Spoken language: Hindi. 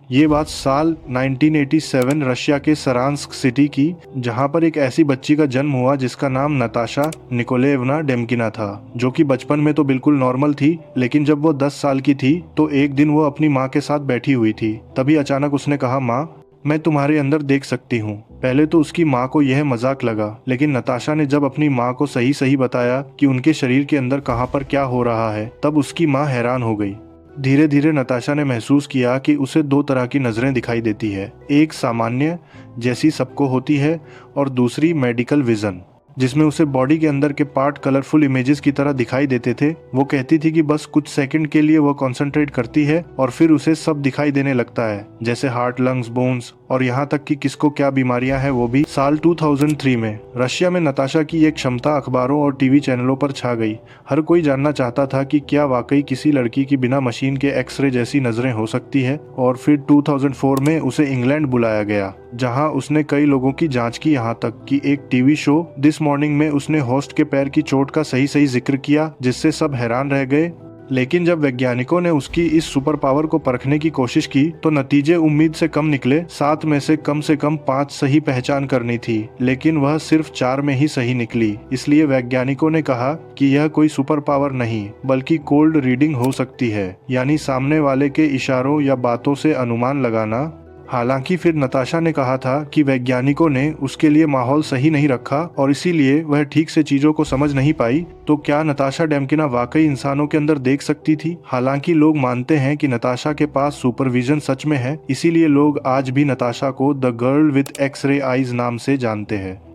ये बात साल 1987 रशिया के सरांस्क सिटी की, जहां पर एक ऐसी बच्ची का जन्म हुआ जिसका नाम नताशा निकोलेवना डेमकिना था, जो कि बचपन में तो बिल्कुल नॉर्मल थी, लेकिन जब वो 10 साल की थी तो एक दिन वो अपनी माँ के साथ बैठी हुई थी। तभी अचानक उसने कहा, माँ, मैं तुम्हारे अंदर देख सकती हूँ। पहले तो उसकी माँ को यह मजाक लगा, लेकिन नताशा ने जब अपनी माँ को सही सही बताया कि उनके शरीर के अंदर कहाँ पर क्या हो रहा है, तब उसकी माँ हैरान हो गई। धीरे धीरे नताशा ने महसूस किया कि उसे दो तरह की नज़रें दिखाई देती है, एक सामान्य जैसी सबको होती है और दूसरी मेडिकल विजन, जिसमें उसे बॉडी के अंदर के पार्ट कलरफुल इमेजेस की तरह दिखाई देते थे। वो कहती थी कि बस कुछ सेकंड के लिए वो कंसंट्रेट करती है और फिर उसे सब दिखाई देने लगता है, जैसे हार्ट, लंग्स, बोन्स और यहाँ तक कि किसको क्या बीमारियां हैं वो भी। साल 2003 में रशिया में नताशा की एक क्षमता अखबारों और टीवी चैनलों पर छा गई। हर कोई जानना चाहता था कि क्या वाकई किसी लड़की की बिना मशीन के एक्सरे जैसी नजरें हो सकती है। और फिर 2004 में उसे इंग्लैंड बुलाया गया, जहां उसने कई लोगों की जांच की, यहां तक कि एक टीवी शो दिस मॉर्निंग में उसने होस्ट के पैर की चोट का सही सही जिक्र किया, जिससे सब हैरान रह गए। लेकिन जब वैज्ञानिकों ने उसकी इस सुपर पावर को परखने की कोशिश की तो नतीजे उम्मीद से कम निकले। 7 में से कम 5 सही पहचान करनी थी, लेकिन वह सिर्फ 4 में ही सही निकली। इसलिए वैज्ञानिकों ने कहा कि यह कोई सुपर पावर नहीं बल्कि कोल्ड रीडिंग हो सकती है, यानी सामने वाले के इशारों या बातों से अनुमान लगाना। हालांकि फिर नताशा ने कहा था कि वैज्ञानिकों ने उसके लिए माहौल सही नहीं रखा और इसीलिए वह ठीक से चीजों को समझ नहीं पाई। तो क्या नताशा डेमकिना वाकई इंसानों के अंदर देख सकती थी? हालांकि लोग मानते हैं कि नताशा के पास सुपरविजन सच में है, इसीलिए लोग आज भी नताशा को the girl with X ray eyes नाम से जानते हैं।